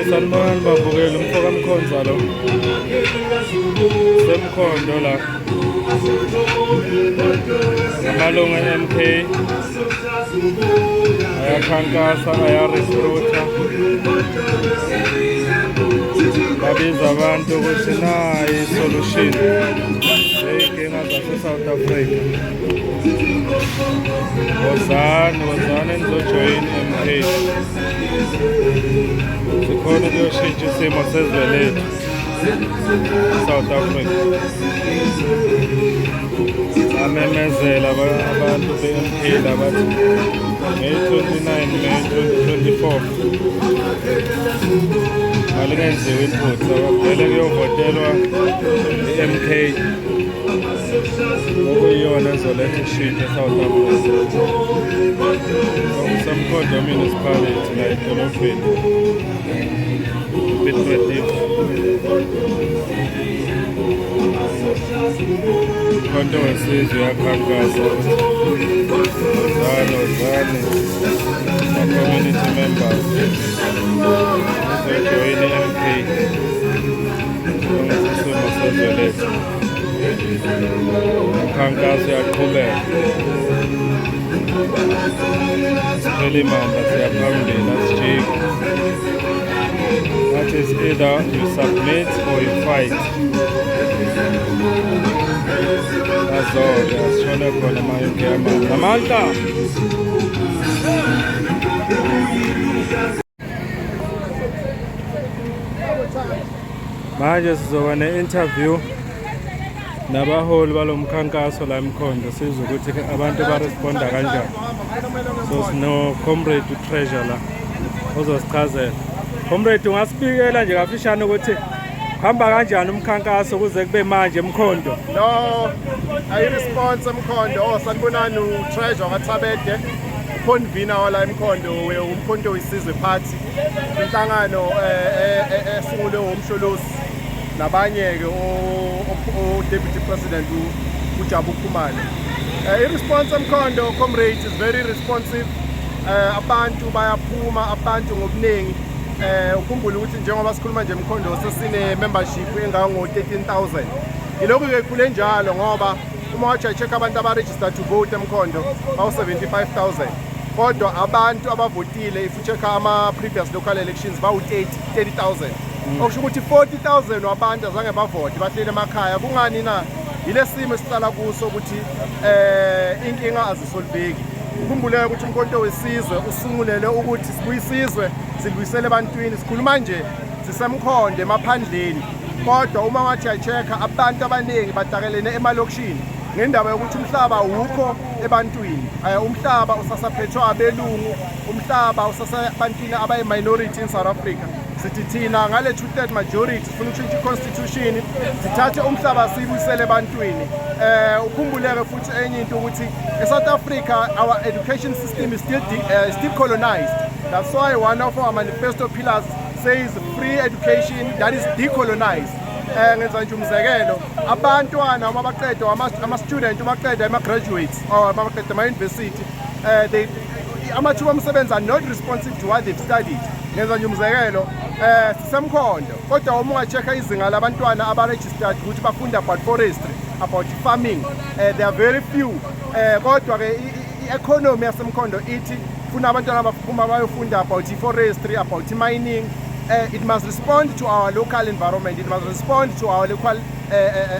Sanibonani babukeli MfokaMkhonza lo Mkhondo la amalunga MK ayakhankasa ayarecruiter babiza abantu ukuthi nayi solution ey'nkinga zase-South Africa. Wozani nizojoyina MK sikhona ukuyoshintsha isimo sezwe lethu South Africa. Amemezela abantu be-MK bathi May 29 May 2024 malingenziwa iphutha vele kuyovotelwa i-MK okuyiyona ezoletha ishintsho eSouth Africa. Umkhonto municipality la edolobheni Umkhonto Wesizwe uyakhankasa wozani ma-community members uzojoyina i-MK ngesimo sezwe lethu. Umkhankaso uyaqhubeka siphele imamba siyaphambili asijiki. That is either you submit or you fight. Azole asishone khona mayonke yamandla amandla. Manje sizoba ne-interview nabaholi balomkhankaso la eMkhondo sizwe ukuthi abantu baresponda kanjani. So sino comrade uTreasure la ozosichazela. Comrade ungasibikela nje kafishane ukuthi hamba kanjani umkhankaso kuze kube manje eMkhondo? No, ayi-response eMkhondo. Sanibonani uTreasure kaThabede uconvener wala eMkhondo Umkhonto Wesizwe Party inhlangano esungulwe umsholosi nabanye-ke o-Deputy President uJabu Khumalo. I-response eMkhondo comrade is very responsive. Abantu bayaphuma abantu ngobuningi. Ukhumbula ukuthi njengoba sikhuluma nje eMkhondo sesine membership engango 13,000. Ilokhu-ke khule njalo ngoba uma wacheck abantu abaregistered to vote eMkhondo bawu 75,000. Kodwa abantu abavotile if ucheck ama previous local elections bawu 30,000. Okusho ukuthi 40,000 wabantu azange bavote bahlele emakhaya. Kungani na? Ile simo esihlala kuso ukuthi inkinga azisolveki. Ukhumbuleke ukuthi Umkhonto Wesizwe usungulele ukuthi sibuyisizwe silibuyisele ebantwini. Sikhuluma nje sisemkhondo emaphandleni. Kodwa uma wathi ayechecka abantu abaningi badakelene emalokishini ngendaba yokuthi umhlaba wukho ebantwini. Umhlaba usasaphethwe abelungu, umhlaba usasabantwini abayi-minority in South Africa. Sithi thina ngale 2/3 majority sifuna ukushintsha i-constitution sithathe umhlaba sibuyisele ebantwini. Ukhumbuleke futhi enye into ukuthi eSouth Africa our education system is still colonized. That's why one of our manifesto pillars says free education that is decolonized. Ngenza nje umzekelo abantwana uma baqeda ama-student uma baqeda ama-graduates or uma baqeda ama-university amathuba omsebenzi are not responsive to what they've studied. Ngenza nje umzekelo sisemkhondo kodwa uma ungachecka izinga labantwana abaregistered ukuthi bafunda about forestry about farming. There are very few. Kodwa ke economy yaseMkhondo ithi funa abantwana abaphuma bayofunda about forestry, about mining. It must respond to our local environment. It must respond to our local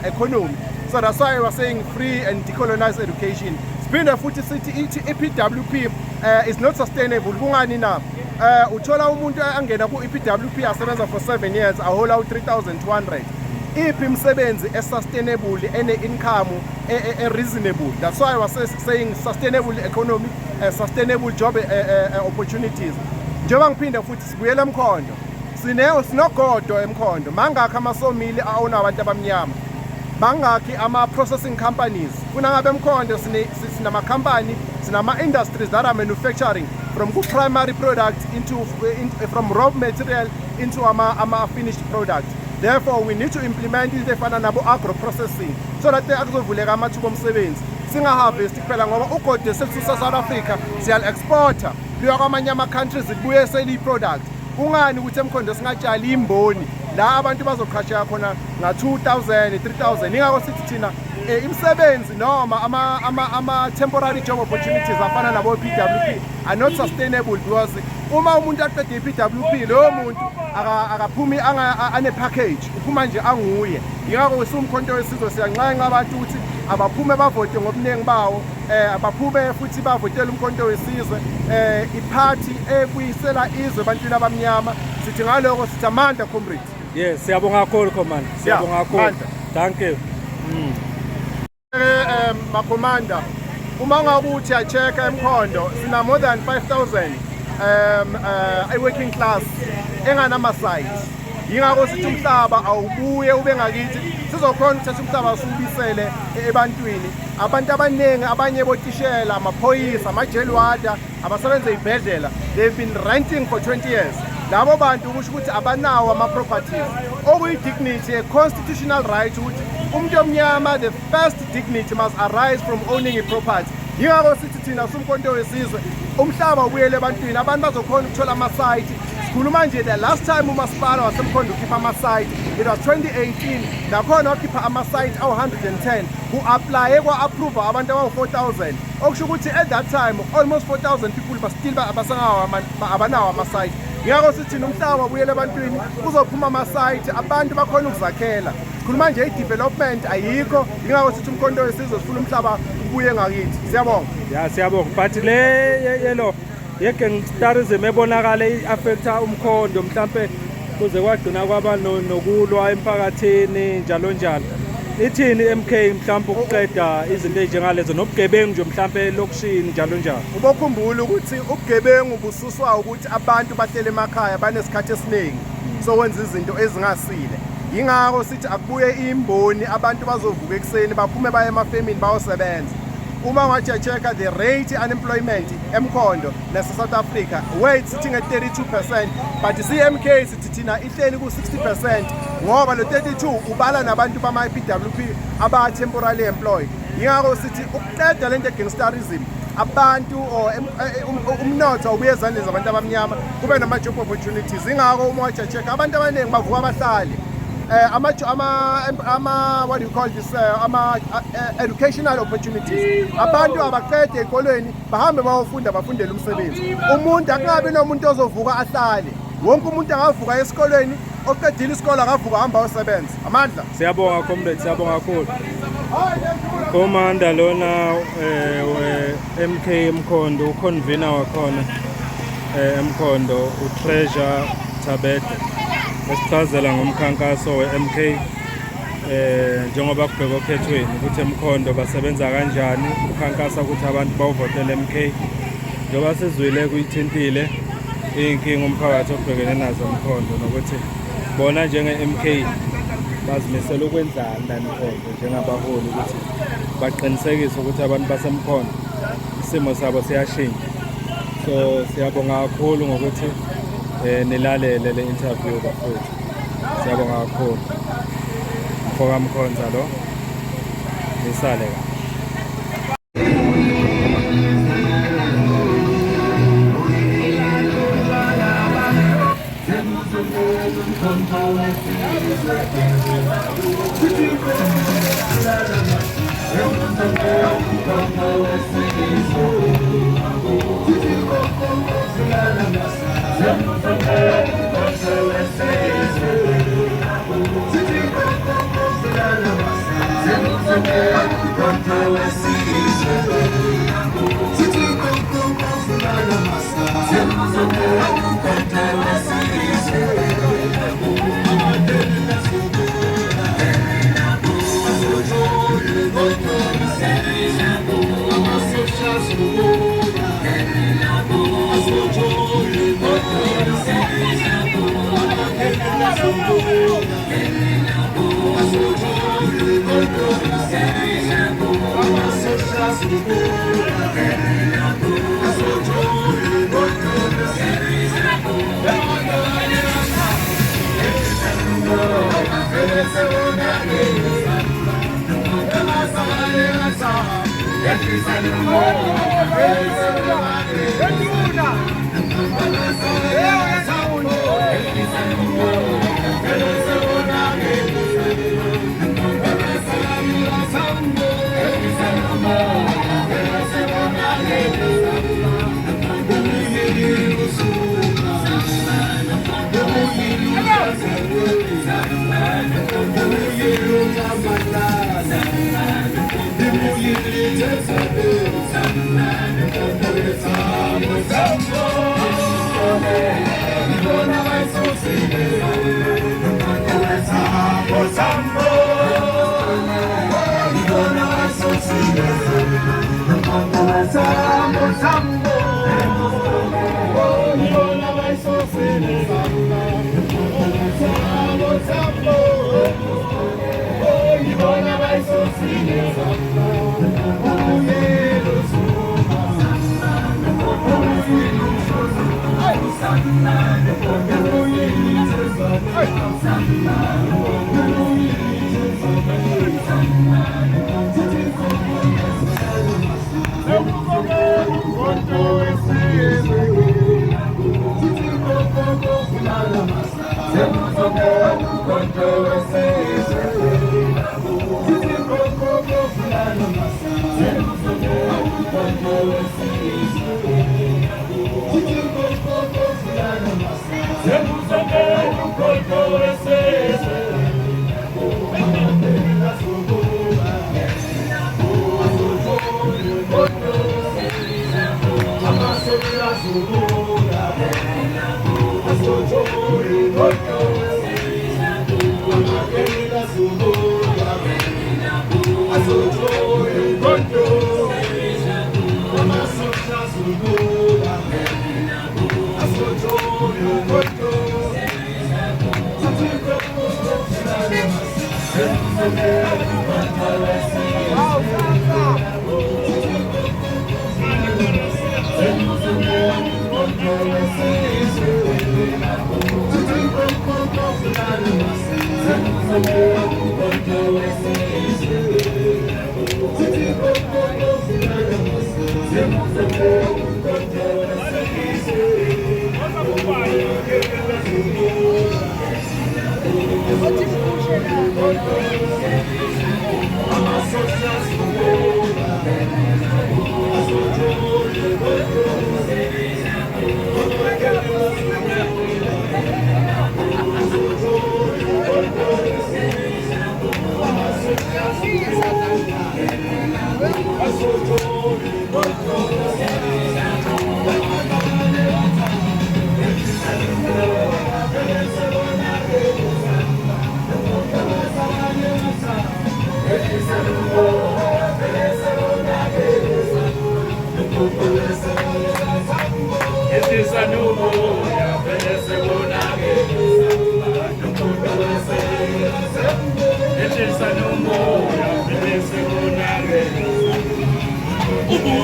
economy. So that's why I was saying free and decolonized education. Siphinde futhi sithi i-PWP is not sustainable. Kungani na? Uthola umuntu angena ku-PWP asebenza for 7 years ahola u-3,200. Iphi imisebenzi sustainable ene-income reasonable. That's why I was saying sustainable economy, sustainable job opportunities. Njengoba ngiphinde futhi sibuyele eMkhondo. Sinogodo eMkhondo. Mangakho amasomili awona abantu abamnyama. Mangakho ama-processing companies. Kuna ngabe eMkhondo sinama-company, sinama-industries that are manufacturing from primary product from raw material into finished product. Therefore, we need to implement into efana nabo agro-processing so that akuzovuleka amathuba omsebenzi. Singaharvest kuphela ngoba ugodi sethu South Africa siyal-exporta kuya kwamanye ama-countries kubuye seli-product. Kungani ukuthi eMkhondo singatshali imboni la abantu bazoqhasheka khona nga-2,000, 3,000. Ingakho sithi thina imisebenzi noma ama-temporary job opportunities afana nabo-PWP are not sustainable because uma umuntu aqede i-PWP loyo muntu akaphumi ane-package uphuma nje anguye. Ingakho siwumkhonto wesizwe siyanxenxa abantu ukuthi abaphume bavote ngobuningi bawo, abaphume futhi bavotele umkhonto wesizwe, iphathi ebuyisela izwe ebantwini abamnyama. Sithi ngaloko sithi amandla comrades. Yes, siyabonga kakhulu Commander. Siyabonga kakhulu. Thank you. Makomanda, uma ngakuthi a-check-a eMkhondo sina more than 5,000 working class enganama-sites. Yingakho sithi umhlaba awubuye ube ngakithi sizokhona ukuthatha umhlaba siwubisele ebantwini. Abantu abaningi abanye botishela, amaphoyisa, ama-jail warder, abasebenza ey'bhedlela, they've been renting for 20 years. Labo bantu kusho ukuthi abanawo ama-properties. Okuyi-dignity, a constitutional right ukuthi umuntu omnyama, the first dignity must arise from owning a property. Yingakho sithi thina siwumkhonto wesizwe umhlaba ubuyele ebantwini, abantu bazokhona ukuthola ama-site. Sikhuluma nje the last time umasipala waseMkhondo ukhipha ama-site, it was 2018. Nakhona wakhipha ama-site awu-110. Ku-aplaye kwa-approve abantu abawu-4,000. Okusho ukuthi at that time almost 4,000 people abanawo ama-site. Ngiyakho sithi nomhlaba ubuyele ebantwini kuzophuma ama-site abantu bakhona ukuzakhela. Sikhuluma nje i-development ayikho. Ngiyakho sithi umkhonto wesizwe sifuna umhlaba ubuye ngakithi. Siyabonga. Ya siyabonga. But le yelo ye-gangsterism ebonakala i-affecta umkhondo mhlampe kuze kwagcina kwaba nokulwa emphakathini njalo njalo. Ithini MK mhlampe ukuqeda izinto ezinjengalezo nobugebengu nje mhlampe elokushini njalo njalo. Ubokhumbula ukuthi ubugebengu bususwa ukuthi abantu bahlele emakhaya banesikhathi esiningi so wenza izinto ezingasile. Yingakho sithi akubuye imboni abantu bazovuka ekseni baphume baye emafemini bayosebenza. Uma wathi check the rate unemployment eMkhondo nase South Africa wait sitting at 32%, but CMK sithi thina ihleli ku 60% ngoba lo 32 ubala nabantu bama-PWP aba temporarily employed. Yingakho sithi ukuqeda lento gangsterism abantu umnotho ubuye ezandleni zabantu abamnyama kube nama-job opportunities. Yingakho uma wathi check abantu abaningi bavuka abahlali what do you call this educational opportunities. Abantu abaqede ekolweni bahambe bayofunda bafundele umsebenzi. Umuntu akungabi nomuntu ozovuka ahlale. Wonke umuntu angavuka esikolweni oqedile isikole akavuka hamba ayosebenza. Amandla. Siyabonga comrade, siyabonga kakhulu. Commander lona MK Mkhondo uconvener wakhona eMkhondo uTreasure Tabet esichazela ngomkhankaso we-MK njengoba kubhekwa okhethweni ukuthi eMkhondo basebenza kanjani ukhankasa ukuthi abantu bawuvotele MK. Njengoba sizwile kuyithintile iy'nkinga umphakathi obhekene nazo eMkhondo nokuthi bona njenge-MK bazimisela ukwenzani la eMkhondo njengabaholi ukuthi baqinisekise ukuthi abantu baseMkhondo isimo sabo siyashintsha. So siyabonga kakhulu ngokuthi nilalele le interview bafowethu. Siyabonga kakhulu. MfokaMkhonza lo nisale kahle. It is